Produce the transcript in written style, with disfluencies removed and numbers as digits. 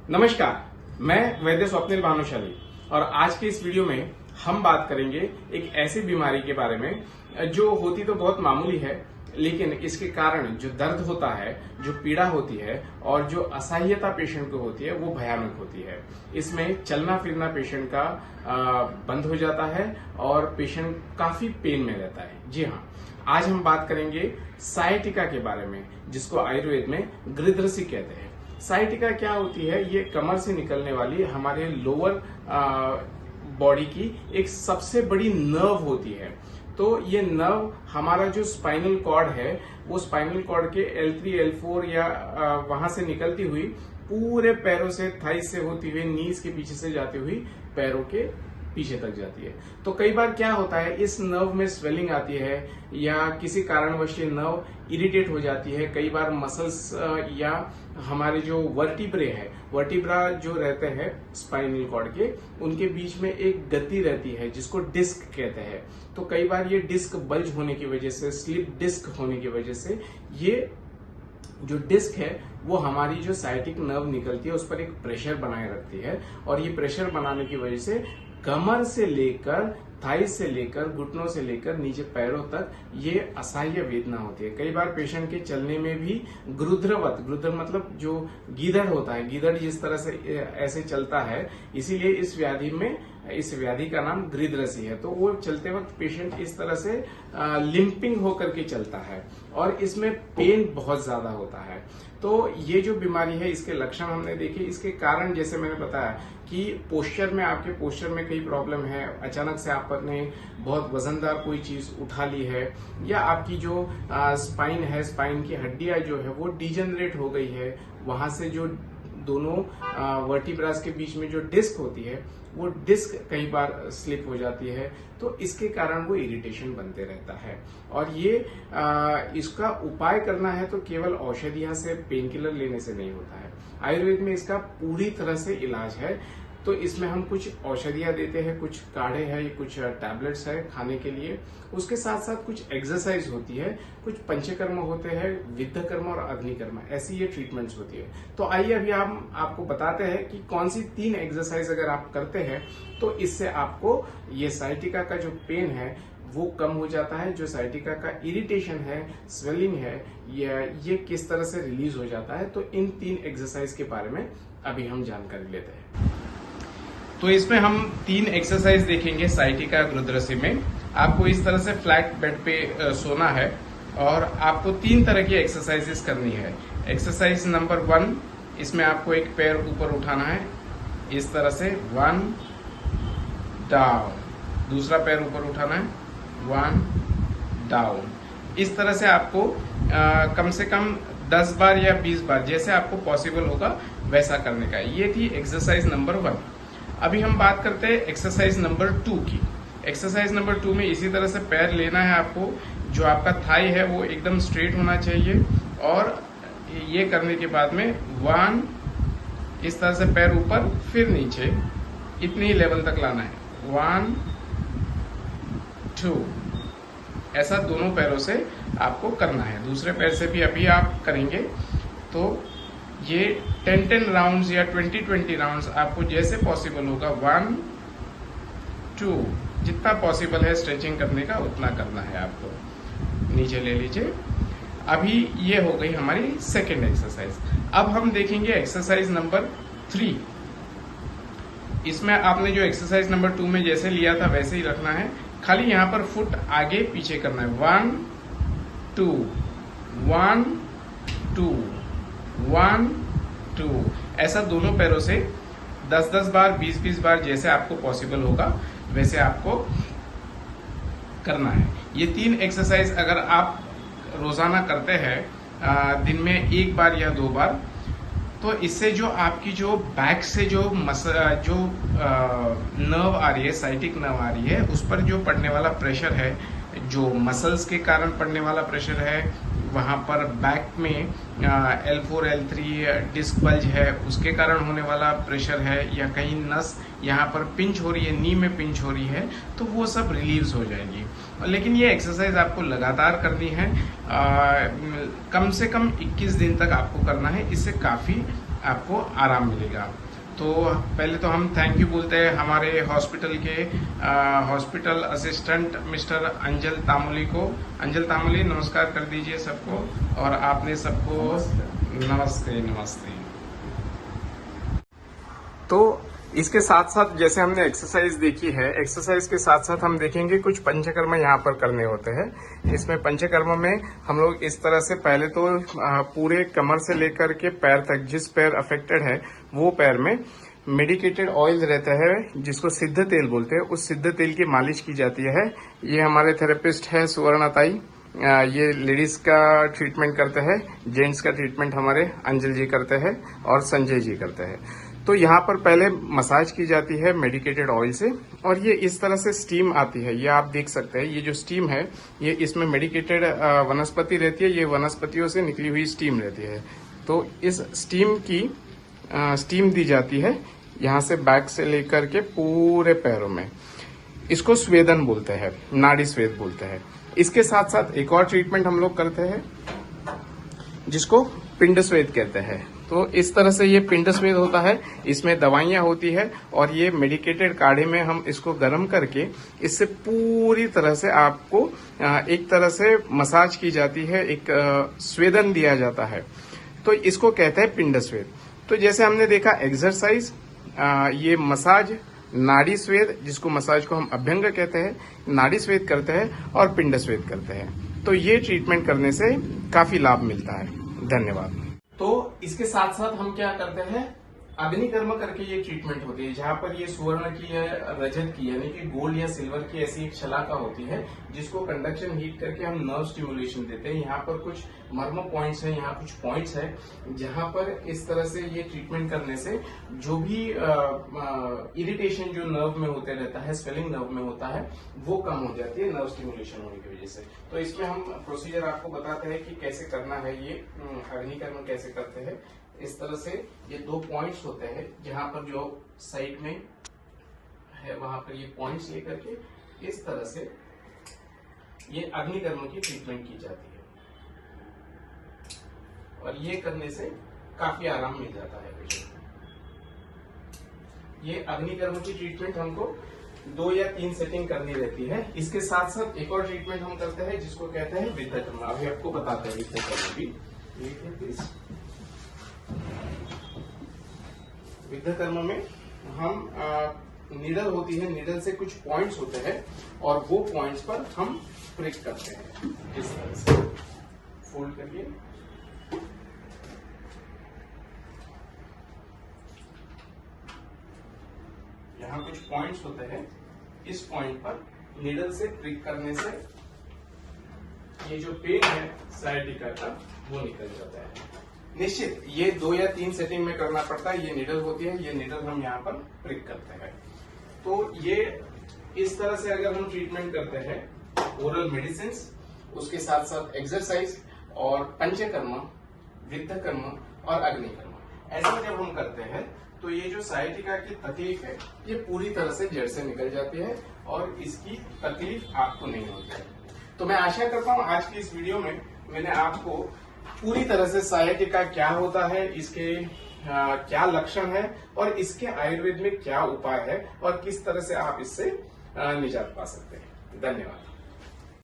नमस्कार, मैं वैद्य स्वप्निल भानुशाली और आज के इस वीडियो में हम बात करेंगे एक ऐसी बीमारी के बारे में जो होती तो बहुत मामूली है, लेकिन इसके कारण जो दर्द होता है, जो पीड़ा होती है और जो असहायता पेशेंट को होती है वो भयानक होती है। इसमें चलना फिरना पेशेंट का बंद हो जाता है और पेशेंट काफी पेन में रहता है। जी हाँ, आज हम बात करेंगे सायटिका के बारे में, जिसको आयुर्वेद में गृध्रसी कहते हैं। सायटिका क्या होती है? ये कमर से निकलने वाली हमारे लोअर बॉडी की एक सबसे बड़ी नर्व होती है। तो ये नर्व हमारा जो स्पाइनल कॉर्ड है, वो स्पाइनल कॉर्ड के L3, L4 या वहां से निकलती हुई पूरे पैरों से, थाइस से होती हुई, नीज के पीछे से जाती हुई पैरों के पीछे तक जाती है। तो कई बार क्या होता है, इस नर्व में स्वेलिंग आती है या किसी कारणवश ये नर्व इरिटेट हो जाती है। कई बार मसल्स या हमारे जो वर्टिब्रा जो रहते हैं स्पाइनल कॉर्ड के, उनके बीच में एक गति रहती है जिसको डिस्क कहते हैं। तो कई बार ये डिस्क बल्ज होने की वजह से, स्लिप डिस्क होने की वजह से, ये जो डिस्क है वो हमारी जो सायटिक नर्व निकलती है उस पर एक प्रेशर बनाए रखती है, और ये प्रेशर बनाने की वजह से कमर से लेकर, थाइस से लेकर, घुटनों से लेकर नीचे पैरों तक ये असह्य वेदना होती है। कई बार पेशेंट के चलने में भी गृध्र मतलब जो गीदड़ होता है, गीदड़ जिस तरह से ऐसे चलता है, इसीलिए इस व्याधि का नाम गृध्रसी है। तो वो चलते वक्त पेशेंट इस तरह से लिंपिंग होकर के चलता है और इसमें पेन बहुत ज्यादा होता है। तो ये जो बीमारी है, इसके लक्षण हमने देखे। इसके कारण जैसे मैंने बताया कि आपके पोस्चर में कई प्रॉब्लम है, अचानक से आपने बहुत वजनदार कोई चीज उठा ली है, या आपकी जो स्पाइन है, स्पाइन की हड्डियां जो है वो डिजेनरेट हो गई है, वहां से जो दोनों वर्टिब्रास के बीच में जो डिस्क होती है वो डिस्क कई बार स्लिप हो जाती है। तो इसके कारण वो इरिटेशन बनते रहता है। और ये इसका उपाय करना है तो केवल औषधियां से, पेन किलर लेने से नहीं होता है। आयुर्वेद में इसका पूरी तरह से इलाज है। तो इसमें हम कुछ औषधियां देते हैं, कुछ काढ़े हैं, कुछ टैबलेट्स है खाने के लिए। उसके साथ साथ कुछ एक्सरसाइज होती है, कुछ पंचकर्म होते हैं, विद्धकर्म और अग्निकर्म, ऐसी ये ट्रीटमेंट्स होती है। तो आइए अभी हम आपको बताते हैं कि कौन सी 3 एक्सरसाइज अगर आप करते हैं तो इससे आपको ये सायटिका का जो पेन है वो कम हो जाता है। जो सायटिका का इरिटेशन है, स्वेलिंग है, ये किस तरह से रिलीज हो जाता है। तो इन 3 एक्सरसाइज के बारे में अभी हम जानकारी लेते हैं। तो इसमें हम 3 एक्सरसाइज देखेंगे सायटिका गृध्रसी में। आपको इस तरह से फ्लैट बेड पे सोना है और आपको 3 तरह की एक्सरसाइजेस करनी है। एक्सरसाइज नंबर 1, इसमें आपको एक पैर ऊपर उठाना है इस तरह से, 1 डाउन, दूसरा पैर ऊपर उठाना है, 1 डाउन। इस तरह से आपको कम से कम 10 बार या 20 बार, जैसे आपको पॉसिबल होगा वैसा करने का। ये थी एक्सरसाइज नंबर 1। अभी हम बात करते हैं एक्सरसाइज नंबर 2 की। एक्सरसाइज नंबर 2 में इसी तरह से पैर लेना है आपको। जो आपका थाई है वो एकदम स्ट्रेट होना चाहिए, और ये करने के बाद में 1, इस तरह से पैर ऊपर फिर नीचे, इतनी ही लेवल तक लाना है, 1 2, ऐसा दोनों पैरों से आपको करना है। दूसरे पैर से भी अभी आप करेंगे। तो ये 10 राउंड्स या 20 राउंड्स आपको जैसे पॉसिबल होगा, 1 2, जितना पॉसिबल है स्ट्रेचिंग करने का उतना करना है आपको। नीचे ले लीजिए। अभी ये हो गई हमारी सेकेंड एक्सरसाइज। अब हम देखेंगे एक्सरसाइज नंबर 3। इसमें आपने जो एक्सरसाइज नंबर 2 में जैसे लिया था वैसे ही रखना है, खाली यहां पर फुट आगे पीछे करना है, 1 2 1 2 1 2, ऐसा दोनों पैरों से 10-10 बार, 20-20 बार, जैसे आपको पॉसिबल होगा वैसे आपको करना है। ये 3 एक्सरसाइज अगर आप रोजाना करते हैं दिन में 1 बार या 2 बार, तो इससे जो आपकी जो बैक से जो नर्व आ रही है, सायटिक नर्व आ रही है, उस पर जो पड़ने वाला प्रेशर है, जो मसल्स के कारण पड़ने वाला प्रेशर है, वहाँ पर बैक में L4, L3 डिस्क बल्ज है, उसके कारण होने वाला प्रेशर है, या कहीं नस यहाँ पर पिंच हो रही है, नी में पिंच हो रही है, तो वो सब रिलीव्स हो जाएगी। लेकिन ये एक्सरसाइज आपको लगातार करनी है, कम से कम 21 दिन तक आपको करना है। इससे काफ़ी आपको आराम मिलेगा। तो पहले तो हम थैंक यू बोलते हैं हमारे हॉस्पिटल के हॉस्पिटल असिस्टेंट मिस्टर अंजल तामुली को। अंजल तामुली, नमस्कार कर दीजिए सबको। और आपने सबको नमस्ते नमस्ते। तो इसके साथ साथ जैसे हमने एक्सरसाइज देखी है, एक्सरसाइज के साथ साथ हम देखेंगे कुछ पंचकर्म यहाँ पर करने होते हैं। इसमें पंचकर्म में हम लोग इस तरह से पहले तो पूरे कमर से लेकर के पैर तक, जिस पैर अफेक्टेड है वो पैर में मेडिकेटेड ऑयल रहता है जिसको सिद्ध तेल बोलते हैं, उस सिद्ध तेल की मालिश की जाती है। ये हमारे थेरेपिस्ट है सुवर्णाताई, ये लेडीज का ट्रीटमेंट करते हैं, जेंट्स का ट्रीटमेंट हमारे अंजल जी करते हैं और संजय जी करते हैं। तो यहाँ पर पहले मसाज की जाती है मेडिकेटेड ऑयल से, और ये इस तरह से स्टीम आती है, ये आप देख सकते हैं। ये जो स्टीम है, ये इसमें मेडिकेटेड वनस्पति रहती है, ये वनस्पतियों से निकली हुई स्टीम रहती है। तो इस स्टीम की स्टीम दी जाती है यहाँ से बैक से लेकर के पूरे पैरों में। इसको स्वेदन बोलते हैं, नाड़ी स्वेद बोलते हैं। इसके साथ साथ एक और ट्रीटमेंट हम लोग करते हैं जिसको पिंड स्वेद कहते हैं। तो इस तरह से ये पिंड स्वेद होता है, इसमें दवाइयां होती है और ये मेडिकेटेड काढ़े में हम इसको गर्म करके इससे पूरी तरह से आपको एक तरह से मसाज की जाती है, एक स्वेदन दिया जाता है। तो इसको कहते हैं पिंड स्वेद। तो जैसे हमने देखा एक्सरसाइज, ये मसाज, नाड़ी स्वेद, जिसको मसाज को हम अभ्यंग कहते हैं, नाड़ी स्वेद करते हैं और पिंड स्वेद करते हैं। तो ये ट्रीटमेंट करने से काफी लाभ मिलता है। धन्यवाद। तो इसके साथ साथ हम क्या करते हैं, अग्निकर्म करके ये ट्रीटमेंट होती है, जहां पर ये स्वर्ण की या रजत की यानी कि गोल्ड या सिल्वर की ऐसी एक शलाका होती है जिसको कंडक्शन हीट करके हम नर्व स्टिमुलेशन देते हैं। यहाँ पर कुछ मर्म पॉइंट्स हैं, यहाँ कुछ पॉइंट्स हैं जहां पर इस तरह से ये ट्रीटमेंट करने से जो भी इरिटेशन जो नर्व में होते रहता है, स्वेलिंग नर्व में होता है, वो कम हो जाती है नर्व स्टिमुलेशन होने की वजह से। तो इसमें हम प्रोसीजर आपको बताते हैं कि कैसे करना है, ये अग्निकर्म कैसे करते हैं। इस तरह से ये 2 पॉइंट्स होते हैं, जहां पर जो साइड में है वहां पर ये पॉइंट्स लेकर के इस तरह से ये अग्निकर्म की ट्रीटमेंट की जाती है, और ये करने से काफी आराम मिल जाता है पेशेंट को। ये अग्निकर्म की ट्रीटमेंट हमको 2 या 3 सेटिंग करनी रहती है। इसके साथ साथ एक और ट्रीटमेंट हम करते हैं जिसको कहते हैं विद्धकर्म। अभी आपको बताते हैं विद्धकर्म भी। विद्धकर्म में हम नीडल होती है, नीडल से कुछ पॉइंट्स होते हैं और वो पॉइंट्स पर हम प्रिक करते हैं। इस तरह से फोल्ड करिए, यहाँ कुछ पॉइंट्स होते हैं, इस पॉइंट पर नीडल से प्रिक करने से ये जो पेन है साइटिका का वो निकल जाता है। निश्चित ये 2 या 3 सेटिंग में करना पड़ता है। ये नीडल होती है, ये नीडल हम यहाँ पर प्रिक करते हैं। तो ये इस तरह से अगर हम ट्रीटमेंट करते हैं, ओरल मेडिसिन, उसके साथ साथ एक्सरसाइज और पंचकर्म, विद्धकर्म और अग्निकर्म, ऐसा जब हम करते हैं तो ये जो साइटिका की तकलीफ है ये पूरी तरह से जड़ से निकल जाती है और इसकी तकलीफ आपको नहीं होती है। तो मैं आशा करता हूँ आज की इस वीडियो में मैंने आपको पूरी तरह से साइटिका क्या होता है, इसके क्या लक्षण है और इसके आयुर्वेद में क्या उपाय है और किस तरह से आप इससे निजात पा सकते हैं। धन्यवाद।